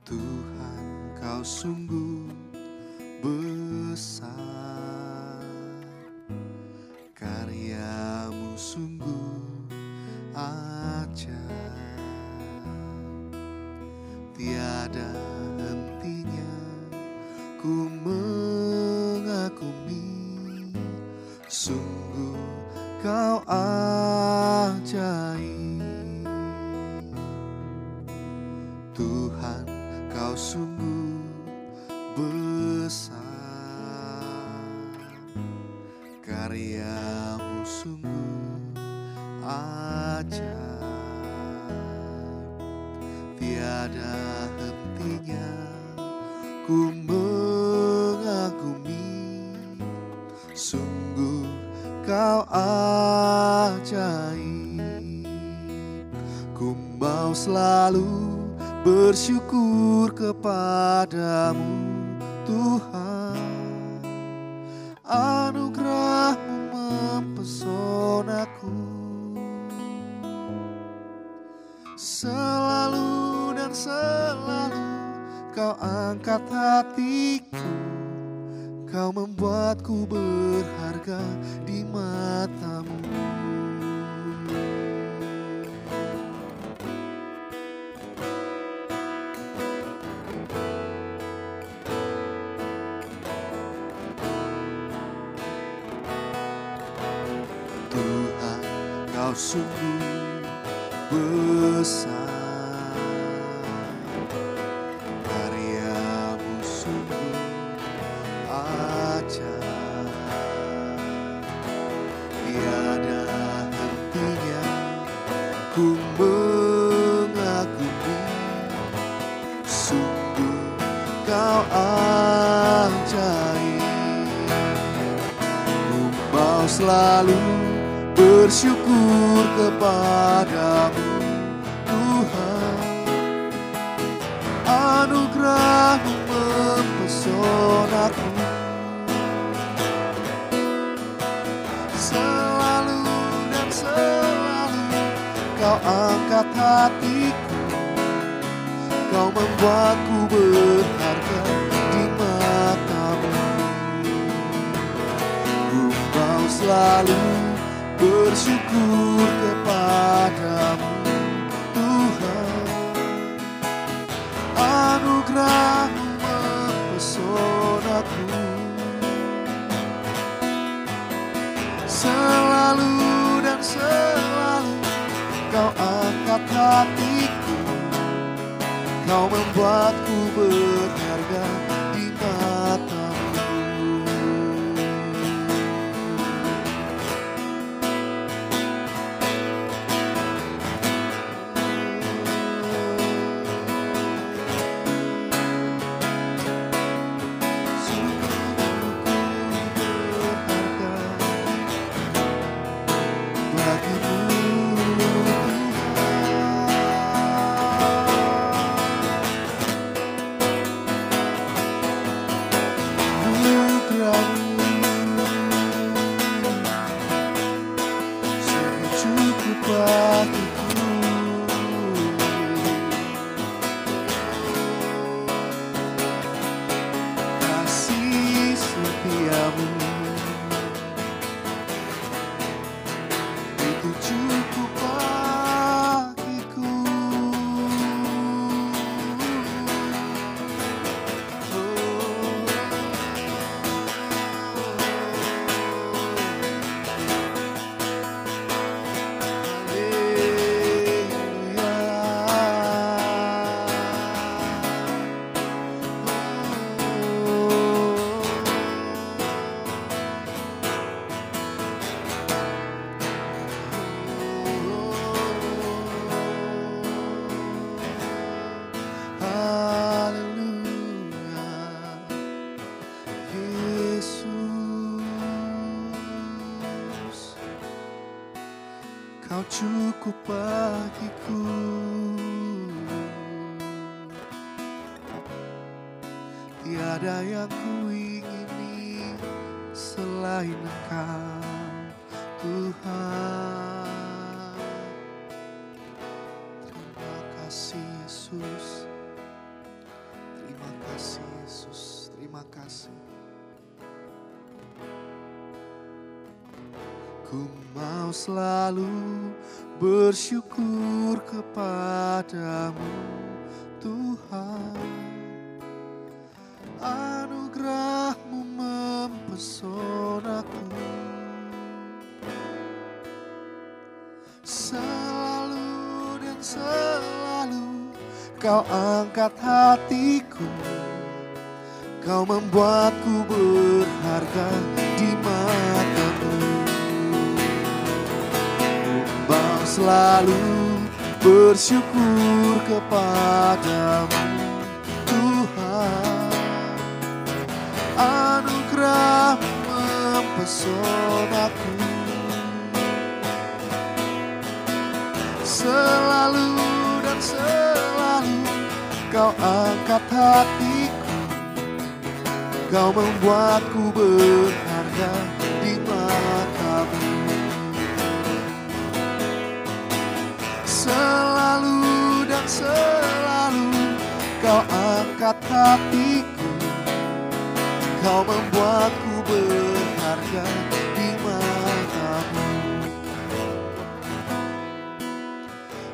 Tuhan, Kau sungguh besar, karya-Mu sungguh ajaib, tiada hentinya ku mengagumi, sungguh Kau ajaib. Tuhan, Kau sungguh besar, karya-Mu sungguh ajaib, tiada hentinya ku mengagumi, sungguh Kau ajaib. Ku mau selalu bersyukur kepadamu, Tuhan. Anugerah-Mu mempesonaku, selalu dan selalu Kau angkat hatiku, Kau membuatku berharga di mata-Mu. Tuhan, Kau sungguh besar, karya-Mu sungguh ajaib, tiada hentinya ku mengagumi, sungguh Kau ajaib. Ku mau selalu bersyukur kepadamu, Tuhan. Anugerah-Mu mempesonaku, selalu dan selalu Kau angkat hatiku, Kau membuatku berharga di mata-Mu. Ku mau selalu bersyukur kepadamu, Tuhan. Anugerah-Mu mempesonaku, selalu dan selalu Kau angkat hatiku, Kau membuatku berharga di mata-Mu. Kasih setiamu itu cukup bagiku. Kau cukup bagiku, tiada yang ku ingini selain Engkau, Tuhan. Terima kasih Yesus, kasih. Ku mau selalu bersyukur kepadamu Tuhan. Anugerah-Mu mempesonaku. Selalu dan selalu Kau angkat hatiku. Kau membuatku berharga di mata-Mu. Mau selalu bersyukur kepadamu Tuhan. Anugerah mempesonaku. Selalu dan selalu Kau angkat hatiku. Kau membuatku berharga di mata-Mu. Selalu dan selalu Kau angkat hatiku. Kau membuatku berharga di mata-Mu.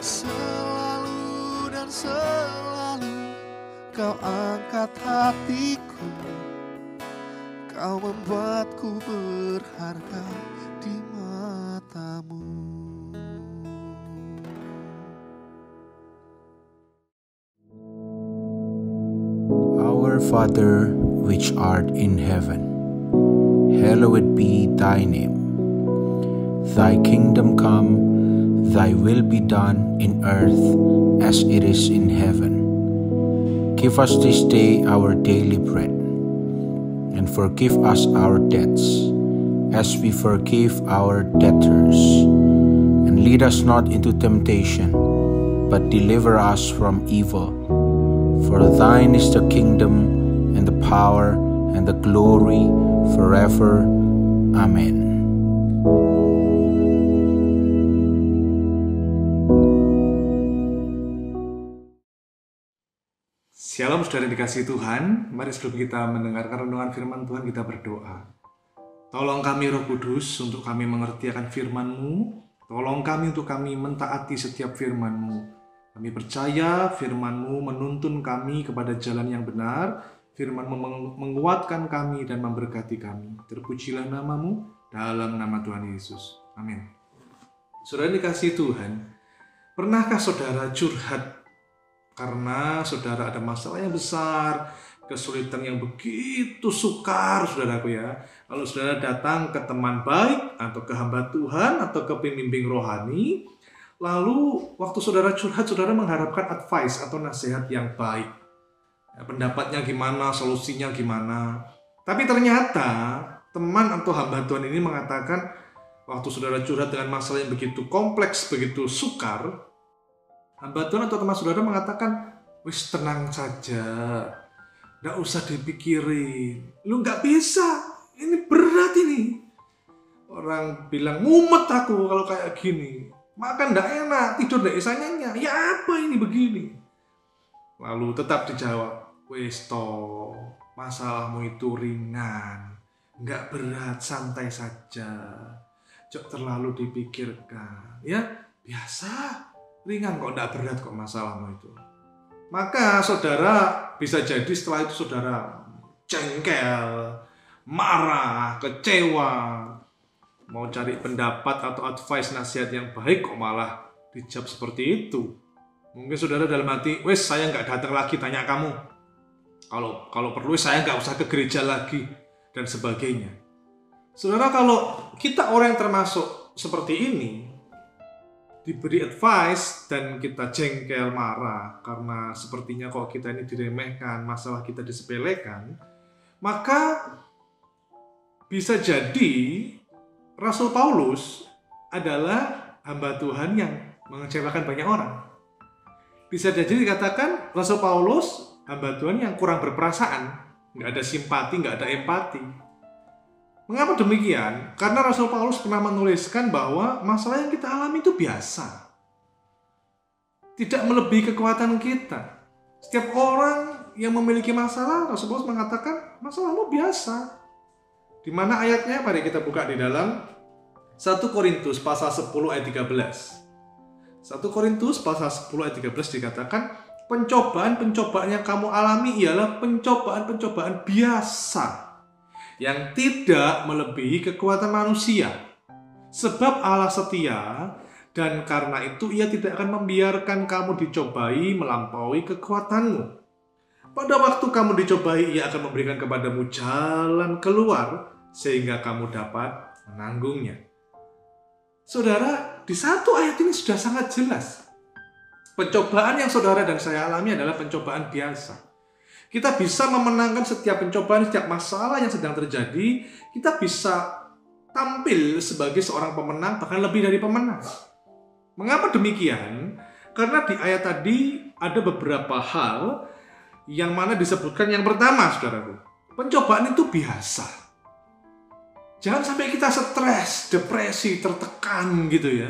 Selalu dan selalu Kau angkat hatiku. Kau membuatku berharga di mata-Mu. Our Father, which art in heaven, hallowed be thy name. Thy kingdom come, thy will be done in earth as it is in heaven. Give us this day our daily bread, and forgive us our debts, as we forgive our debtors. And lead us not into temptation, but deliver us from evil. For thine is the kingdom, and the power, and the glory, forever. Amen. Shalom saudara yang dikasihi Tuhan. Mari sebelum kita mendengarkan renungan firman Tuhan, kita berdoa. Tolong kami Roh Kudus untuk kami mengerti akan firman-Mu. Tolong kami untuk kami mentaati setiap firman-Mu. Kami percaya firman-Mu menuntun kami kepada jalan yang benar. Firman-Mu menguatkan kami dan memberkati kami. Terpujilah nama-Mu dalam nama Tuhan Yesus. Amin. Saudara yang dikasihi Tuhan, pernahkah saudara curhat karena saudara ada masalah yang besar, kesulitan yang begitu sukar, saudaraku ya. Kalau saudara datang ke teman baik, atau ke hamba Tuhan, atau ke pembimbing rohani, lalu waktu saudara curhat, saudara mengharapkan advice atau nasihat yang baik. Ya, pendapatnya gimana, solusinya gimana. Tapi ternyata teman atau hamba Tuhan ini mengatakan, waktu saudara curhat dengan masalah yang begitu kompleks, begitu sukar, hamba Tuhan atau teman saudara mengatakan, wis tenang saja, nggak usah dipikirin. Lu nggak bisa, ini berat ini. Orang bilang, mumet aku kalau kayak gini. Makan nggak enak, tidur nggak bisa nyenyak. Ya apa ini begini? Lalu tetap dijawab, wis toh, masalahmu itu ringan. Nggak berat, santai saja. Jangan terlalu dipikirkan. Ya, biasa. Ringan kok, enggak berat kok masalahmu itu. Maka saudara bisa jadi setelah itu saudara jengkel, marah, kecewa, mau cari pendapat atau advice nasihat yang baik kok malah dijawab seperti itu. Mungkin saudara dalam hati, wes saya nggak datang lagi tanya kamu. Kalau perlu saya nggak usah ke gereja lagi dan sebagainya. Saudara, kalau kita orang yang termasuk seperti ini, diberi advice dan kita jengkel, marah karena sepertinya kok kita ini diremehkan, masalah kita disepelekan, maka bisa jadi Rasul Paulus adalah hamba Tuhan yang mengecewakan banyak orang. Bisa jadi dikatakan Rasul Paulus hamba Tuhan yang kurang berperasaan, nggak ada simpati, nggak ada empati. Mengapa demikian? Karena Rasul Paulus pernah menuliskan bahwa masalah yang kita alami itu biasa. Tidak melebihi kekuatan kita. Setiap orang yang memiliki masalah, Rasul Paulus mengatakan masalahmu biasa. Di mana ayatnya? Mari kita buka di dalam 1 Korintus pasal 10 ayat 13. 1 Korintus pasal 10 ayat 13 dikatakan, pencobaan-pencobaan yang kamu alami ialah pencobaan-pencobaan biasa yang tidak melebihi kekuatan manusia. Sebab Allah setia, dan karena itu Ia tidak akan membiarkan kamu dicobai melampaui kekuatanmu. Pada waktu kamu dicobai, Ia akan memberikan kepadamu jalan keluar sehingga kamu dapat menanggungnya. Saudara, di satu ayat ini sudah sangat jelas. Pencobaan yang saudara dan saya alami adalah pencobaan biasa. Kita bisa memenangkan setiap pencobaan, setiap masalah yang sedang terjadi. Kita bisa tampil sebagai seorang pemenang, bahkan lebih dari pemenang. Mengapa demikian? Karena di ayat tadi ada beberapa hal yang mana disebutkan. Yang pertama, saudaraku, pencobaan itu biasa. Jangan sampai kita stres, depresi, tertekan gitu ya.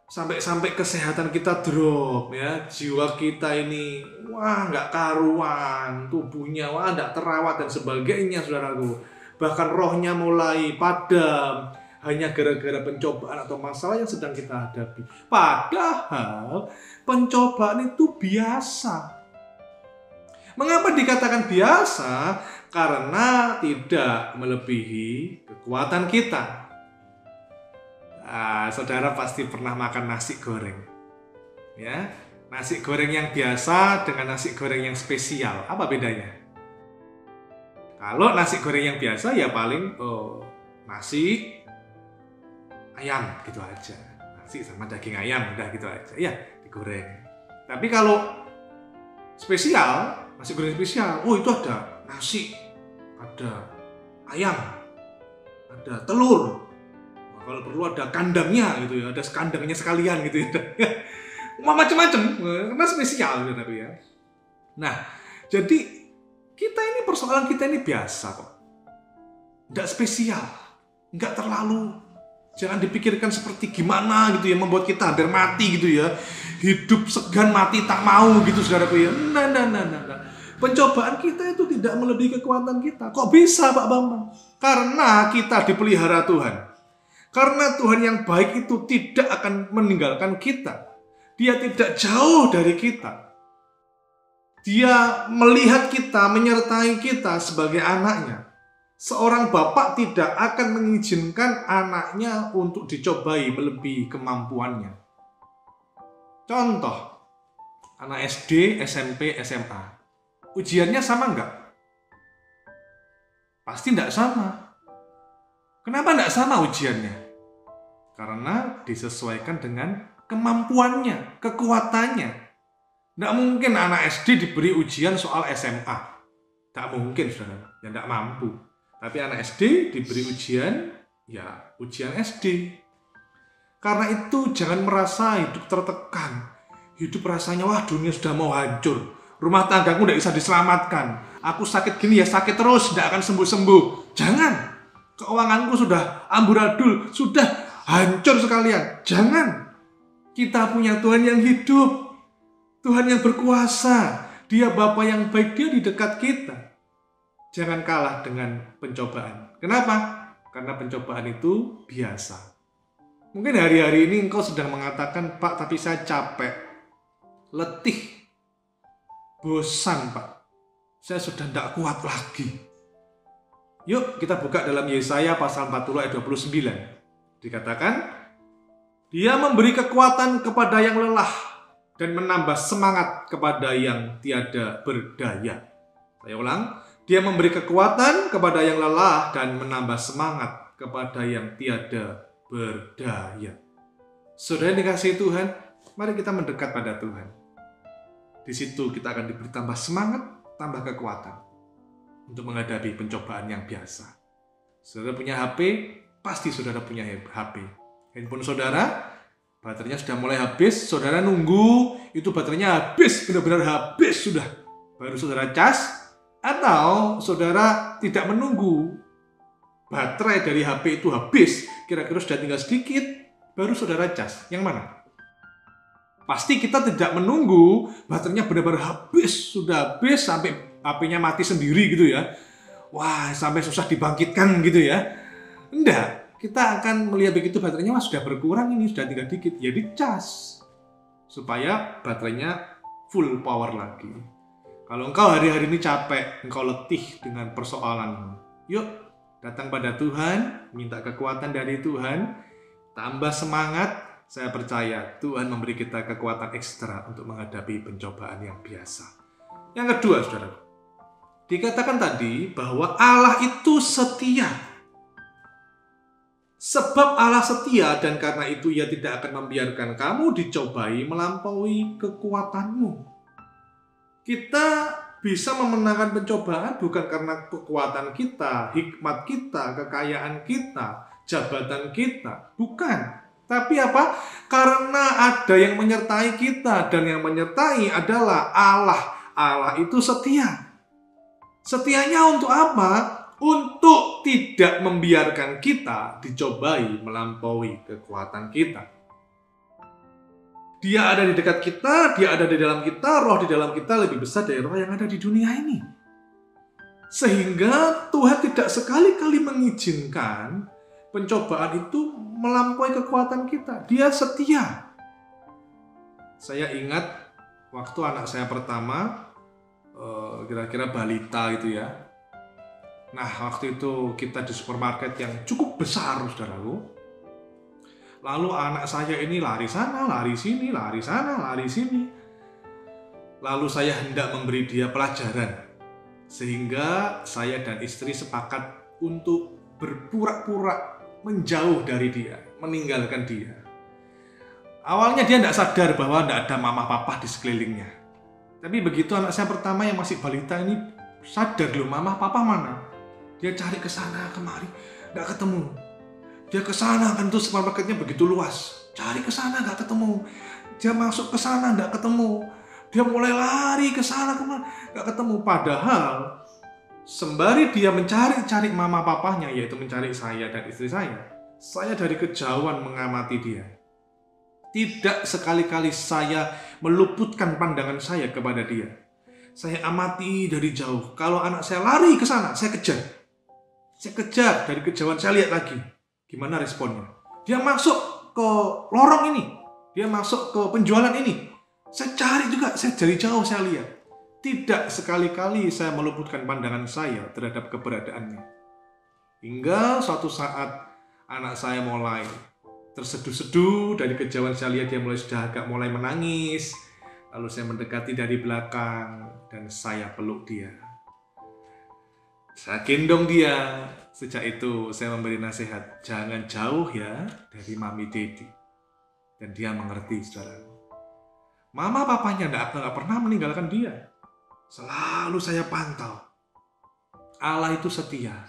Sampai kesehatan kita drop ya, jiwa kita ini nggak karuan, tubuhnya nggak terawat dan sebagainya, saudaraku. Bahkan rohnya mulai padam hanya gara-gara pencobaan atau masalah yang sedang kita hadapi. Padahal pencobaan itu biasa. Mengapa dikatakan biasa? Karena tidak melebihi kekuatan kita. Saudara pasti pernah makan nasi goreng, ya, nasi goreng yang biasa dengan nasi goreng yang spesial. Apa bedanya? Kalau nasi goreng yang biasa ya paling nasi ayam gitu aja, nasi sama daging ayam udah gitu aja, ya digoreng. Tapi kalau spesial, nasi goreng spesial, itu ada nasi, ada ayam, ada telur. Kalau perlu ada kandangnya gitu ya, ada kandangnya sekalian gitu ya. Macam-macam, karena spesial gitu ya. Nah, jadi persoalan kita ini biasa kok. Nggak spesial, nggak terlalu, jangan dipikirkan seperti gimana gitu ya, membuat kita hampir mati gitu ya. Hidup segan mati tak mau gitu saudaraku ya. Nah. Pencobaan kita itu tidak melebihi kekuatan kita. Kok bisa Pak Bambang? Karena kita dipelihara Tuhan. Karena Tuhan yang baik itu tidak akan meninggalkan kita. Dia tidak jauh dari kita. Dia melihat kita, menyertai kita sebagai anaknya. Seorang bapak tidak akan mengizinkan anaknya untuk dicobai melebihi kemampuannya. Contoh, anak SD, SMP, SMA. Ujiannya sama nggak? Pasti nggak sama. Kenapa nggak sama ujiannya? Karena disesuaikan dengan kemampuannya, kekuatannya. Nggak mungkin anak SD diberi ujian soal SMA. Tak mungkin, saudara. Ya nggak mampu. Tapi anak SD diberi ujian, ya ujian SD. Karena itu jangan merasa hidup tertekan. Hidup rasanya, wah dunia sudah mau hancur. Rumah tanggaku nggak bisa diselamatkan. Aku sakit gini ya sakit terus, nggak akan sembuh-sembuh. Jangan. Keuanganku sudah amburadul, sudah hancur sekalian. Jangan. Kita punya Tuhan yang hidup. Tuhan yang berkuasa. Dia Bapa yang baik, Dia di dekat kita. Jangan kalah dengan pencobaan. Kenapa? Karena pencobaan itu biasa. Mungkin hari-hari ini engkau sedang mengatakan, Pak, tapi saya capek, letih, bosan, Pak. Saya sudah tidak kuat lagi. Yuk kita buka dalam Yesaya pasal 40 ayat 29. Dikatakan, Dia memberi kekuatan kepada yang lelah dan menambah semangat kepada yang tiada berdaya. Saya ulang, Dia memberi kekuatan kepada yang lelah dan menambah semangat kepada yang tiada berdaya. Saudara yang dikasihi Tuhan, mari kita mendekat pada Tuhan. Di situ kita akan diberi tambah semangat, tambah kekuatan untuk menghadapi pencobaan yang biasa. Saudara punya HP, pasti saudara punya HP. Handphone saudara, baterainya sudah mulai habis, saudara nunggu itu baterainya habis, benar-benar habis sudah. Baru saudara cas, atau saudara tidak menunggu baterai dari HP itu habis, kira-kira sudah tinggal sedikit, baru saudara cas. Yang mana? Pasti kita tidak menunggu baterainya benar-benar habis, sudah habis sampai HP-nya mati sendiri gitu ya. Wah, sampai susah dibangkitkan gitu ya. Enggak, kita akan melihat begitu baterainya sudah berkurang ini, sudah tinggal dikit, ya dicas supaya baterainya full power lagi. Kalau engkau hari-hari ini capek, engkau letih dengan persoalanmu, yuk datang pada Tuhan, minta kekuatan dari Tuhan, tambah semangat. Saya percaya Tuhan memberi kita kekuatan ekstra untuk menghadapi pencobaan yang biasa. Yang kedua, saudara, dikatakan tadi bahwa Allah itu setia. Sebab Allah setia dan karena itu Ia tidak akan membiarkan kamu dicobai melampaui kekuatanmu. Kita bisa memenangkan pencobaan bukan karena kekuatan kita, hikmat kita, kekayaan kita, jabatan kita. Bukan. Tapi apa? Karena ada yang menyertai kita, dan yang menyertai adalah Allah. Allah itu setia. Setianya untuk apa? Untuk tidak membiarkan kita dicobai melampaui kekuatan kita. Dia ada di dekat kita, dia ada di dalam kita, roh di dalam kita lebih besar dari roh yang ada di dunia ini. Sehingga Tuhan tidak sekali-kali mengizinkan pencobaan itu melampaui kekuatan kita. Dia setia. Saya ingat waktu anak saya pertama, kira-kira balita gitu ya. Nah, waktu itu kita di supermarket yang cukup besar, saudaraku. Lalu anak saya ini lari sana, lari sini, lari sana, lari sini. Lalu saya hendak memberi dia pelajaran. Sehingga saya dan istri sepakat untuk berpura-pura menjauh dari dia, meninggalkan dia. Awalnya dia tidak sadar bahwa tidak ada mama papa di sekelilingnya. Tapi begitu anak saya pertama yang masih balita ini sadar loh, mama papa mana? Dia cari ke sana kemari, tidak ketemu. Dia ke sana, kan tuh supermarketnya begitu luas. Cari ke sana nggak ketemu. Dia masuk ke sana nggak ketemu. Dia mulai lari ke sana kemari, nggak ketemu. Padahal sembari dia mencari mama papahnya, yaitu mencari saya dan istri saya dari kejauhan mengamati dia. Tidak sekali-kali saya meluputkan pandangan saya kepada dia. Saya amati dari jauh. Kalau anak saya lari ke sana, saya kejar. Saya kejar dari kejauhan, saya lihat lagi. Gimana responnya? Dia masuk ke lorong ini. Dia masuk ke penjualan ini. Saya cari juga, saya dari jauh saya lihat. Tidak sekali-kali saya meluputkan pandangan saya terhadap keberadaannya. Hingga suatu saat anak saya mulai terseduh-seduh, dari kejauhan saya lihat dia sudah agak mulai menangis. Lalu saya mendekati dari belakang dan saya peluk dia. Saya gendong dia. Sejak itu saya memberi nasihat, jangan jauh ya dari mami dedi. Dan dia mengerti, saudara. Mama papanya tidak pernah meninggalkan dia. Selalu saya pantau. Allah itu setia.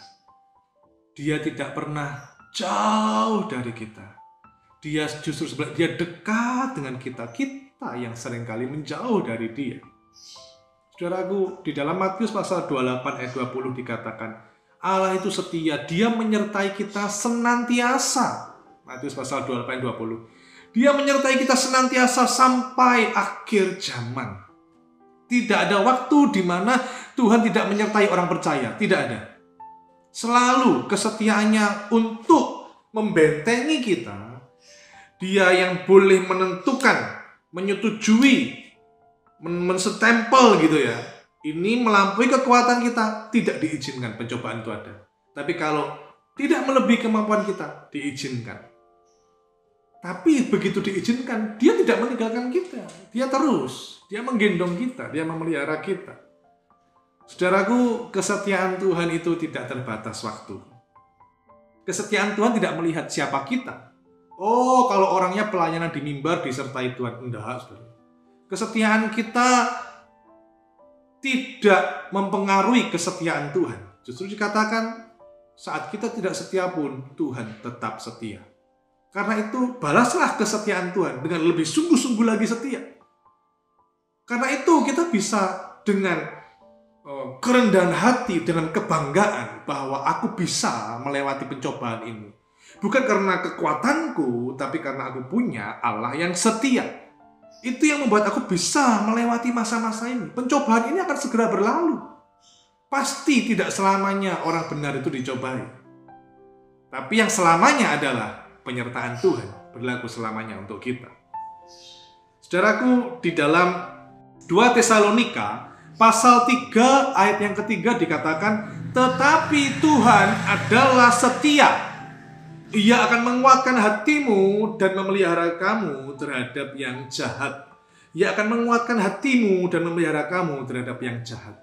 Dia tidak pernah jauh dari kita. Dia justru sebenarnya dia dekat dengan kita. Kita yang seringkali menjauh dari dia. Saudaraku, di dalam Matius pasal 28 ayat 20 dikatakan, Allah itu setia. Dia menyertai kita senantiasa. Matius pasal 28 ayat 20. Dia menyertai kita senantiasa sampai akhir zaman. Tidak ada waktu di mana Tuhan tidak menyertai orang percaya. Tidak ada. Selalu kesetiaannya untuk membentengi kita. Dia yang boleh menentukan, menyetujui, menstempel gitu ya. Ini melampaui kekuatan kita. Tidak diizinkan pencobaan itu ada. Tapi kalau tidak melebihi kemampuan kita, diizinkan. Tapi begitu diizinkan, dia tidak meninggalkan kita. Dia terus, dia menggendong kita, dia memelihara kita. Saudaraku, kesetiaan Tuhan itu tidak terbatas waktu. Kesetiaan Tuhan tidak melihat siapa kita. Oh, kalau orangnya pelayanan di mimbar disertai Tuhan. Enggak, saudara. Kesetiaan kita tidak mempengaruhi kesetiaan Tuhan. Justru dikatakan, saat kita tidak setia pun, Tuhan tetap setia. Karena itu, balaslah kesetiaan Tuhan dengan lebih sungguh-sungguh lagi setia. Karena itu, kita bisa dengan kerendahan hati, dengan kebanggaan bahwa aku bisa melewati pencobaan ini. Bukan karena kekuatanku, tapi karena aku punya Allah yang setia. Itu yang membuat aku bisa melewati masa-masa ini. Pencobaan ini akan segera berlalu. Pasti tidak selamanya orang benar itu dicobai. Tapi yang selamanya adalah penyertaan Tuhan berlaku selamanya untuk kita. Saudaraku, di dalam 2 Tesalonika pasal 3 ayat yang ketiga dikatakan, tetapi Tuhan adalah setia. Ia akan menguatkan hatimu dan memelihara kamu terhadap yang jahat. Ia akan menguatkan hatimu dan memelihara kamu terhadap yang jahat.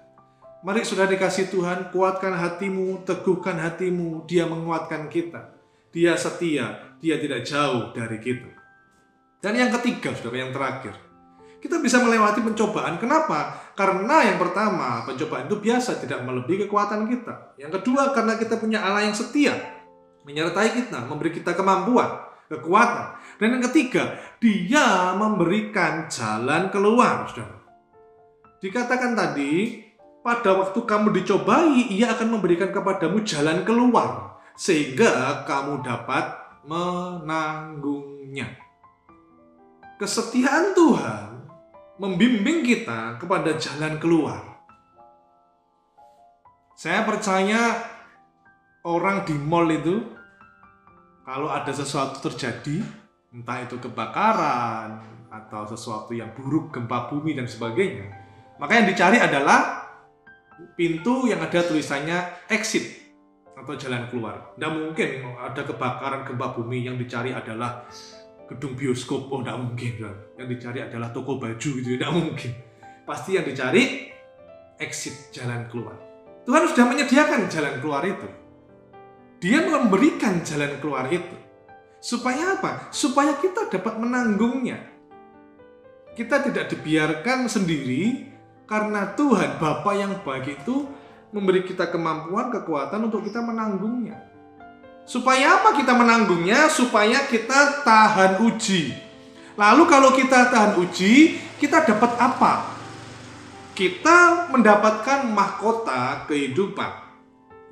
Mari saudara dikasih Tuhan, kuatkan hatimu, teguhkan hatimu. Dia menguatkan kita. Dia setia, dia tidak jauh dari kita. Dan yang ketiga, saudara, yang terakhir, kita bisa melewati pencobaan. Kenapa? Karena yang pertama, pencobaan itu biasa, tidak melebihi kekuatan kita. Yang kedua, karena kita punya Allah yang setia, menyertai kita, memberi kita kemampuan, kekuatan. Dan yang ketiga, dia memberikan jalan keluar, saudara. Dikatakan tadi, pada waktu kamu dicobai, ia akan memberikan kepadamu jalan keluar, sehingga kamu dapat menanggungnya. Kesetiaan Tuhan membimbing kita kepada jalan keluar. Saya percaya orang di mall itu, kalau ada sesuatu terjadi, entah itu kebakaran atau sesuatu yang buruk, gempa bumi dan sebagainya, maka yang dicari adalah pintu yang ada tulisannya exit atau jalan keluar. Tidak mungkin ada kebakaran, gempa bumi, yang dicari adalah gedung bioskop. Oh, tidak mungkin. Yang dicari adalah toko baju, gitu. Tidak mungkin. Pasti yang dicari exit, jalan keluar. Tuhan sudah menyediakan jalan keluar itu. Dia memberikan jalan keluar itu. Supaya apa? Supaya kita dapat menanggungnya. Kita tidak dibiarkan sendiri, karena Tuhan Bapa yang baik itu memberi kita kemampuan, kekuatan untuk kita menanggungnya. Supaya apa kita menanggungnya? Supaya kita tahan uji. Lalu kalau kita tahan uji, kita dapat apa? Kita mendapatkan mahkota kehidupan.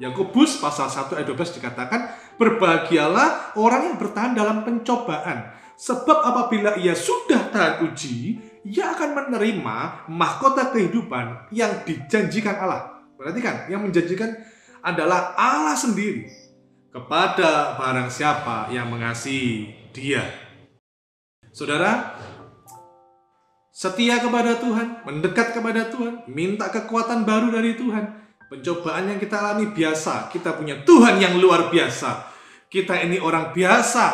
Yakobus pasal 1 ayat 12 dikatakan, berbahagialah orang yang bertahan dalam pencobaan. Sebab apabila ia sudah tahan uji, ia akan menerima mahkota kehidupan yang dijanjikan Allah. Perhatikan, yang menjanjikan adalah Allah sendiri kepada barang siapa yang mengasihi Dia. Saudara, setia kepada Tuhan, mendekat kepada Tuhan, minta kekuatan baru dari Tuhan. Pencobaan yang kita alami biasa, kita punya Tuhan yang luar biasa. Kita ini orang biasa,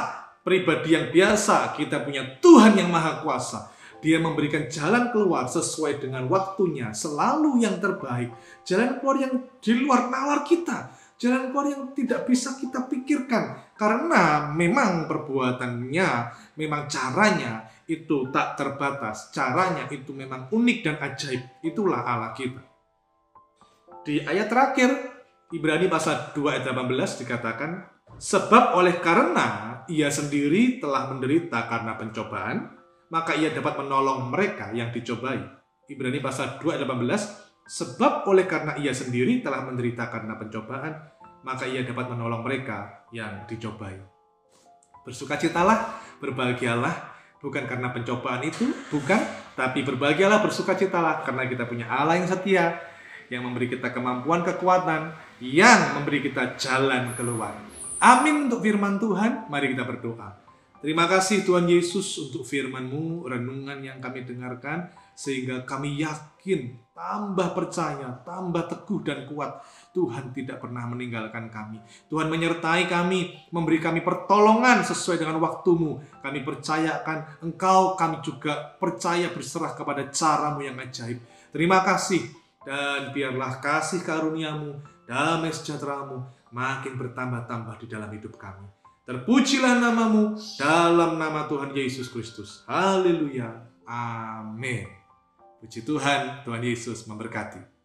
pribadi yang biasa, kita punya Tuhan yang maha kuasa. Dia memberikan jalan keluar sesuai dengan waktunya, selalu yang terbaik. Jalan keluar yang di luar nalar kita, jalan keluar yang tidak bisa kita pikirkan. Karena memang perbuatannya, memang caranya itu tak terbatas. Caranya itu memang unik dan ajaib. Itulah Allah kita. Di ayat terakhir, Ibrani pasal 2 ayat 18 dikatakan, sebab oleh karena ia sendiri telah menderita karena pencobaan, maka ia dapat menolong mereka yang dicobai. Ibrani pasal 2 ayat 18, sebab oleh karena ia sendiri telah menderita karena pencobaan, maka ia dapat menolong mereka yang dicobai. Bersukacitalah, berbahagialah, bukan karena pencobaan itu, bukan, tapi berbahagialah, bersukacitalah, karena kita punya Allah yang setia, yang memberi kita kemampuan, kekuatan, yang memberi kita jalan keluar. Amin untuk firman Tuhan. Mari kita berdoa. Terima kasih Tuhan Yesus untuk firman-Mu, renungan yang kami dengarkan, sehingga kami yakin, tambah percaya, tambah teguh dan kuat. Tuhan tidak pernah meninggalkan kami. Tuhan menyertai kami, memberi kami pertolongan sesuai dengan waktu-Mu. Kami percayakan Engkau, kami juga percaya berserah kepada cara-Mu yang ajaib. Terima kasih. Dan biarlah kasih karunia-Mu, damai sejahtera-Mu makin bertambah-tambah di dalam hidup kami. Terpujilah nama-Mu dalam nama Tuhan Yesus Kristus. Haleluya. Amin. Puji Tuhan, Tuhan Yesus memberkati.